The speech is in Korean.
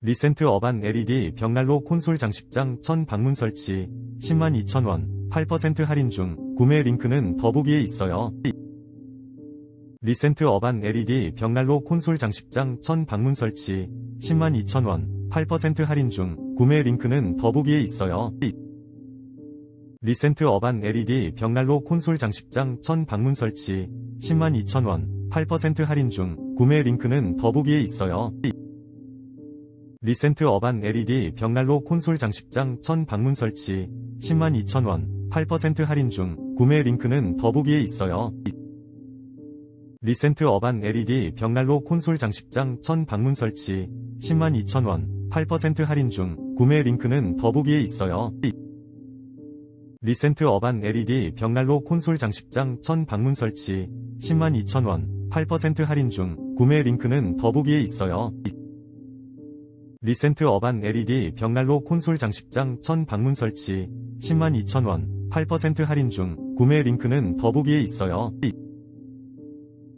리센트 어반 LED 벽난로 콘솔 장식장 1000 방문 설치 102,000원 8% 할인 중 구매 링크는 더보기에 있어요. 리센트 어반 LED 벽난로 콘솔 장식장 1000 방문 설치 102,000원 8% 할인 중 구매 링크는 더보기에 있어요. 리센트 어반 LED 벽난로 콘솔 장식장 1000 방문 설치 102,000원 8% 할인 중 구매 링크는 더보기에 있어요. 리센트 어반 LED 벽난로 콘솔 장식장 1000 방문 설치 102,000원 8% 할인 중 구매 링크는 더보기에 있어요. 리센트 어반 LED 벽난로 콘솔 장식장 1000 방문 설치 102,000원 8% 할인 중 구매 링크는 더보기에 있어요. 리센트 어반 LED 벽난로 콘솔 장식장 1000 방문 설치 102,000원 8% 할인 중 구매 링크는 더보기에 있어요. 리센트 어반 LED 벽난로 콘솔 장식장 1000 방문 설치 102,000원 8% 할인 중 구매 링크는 더보기에 있어요.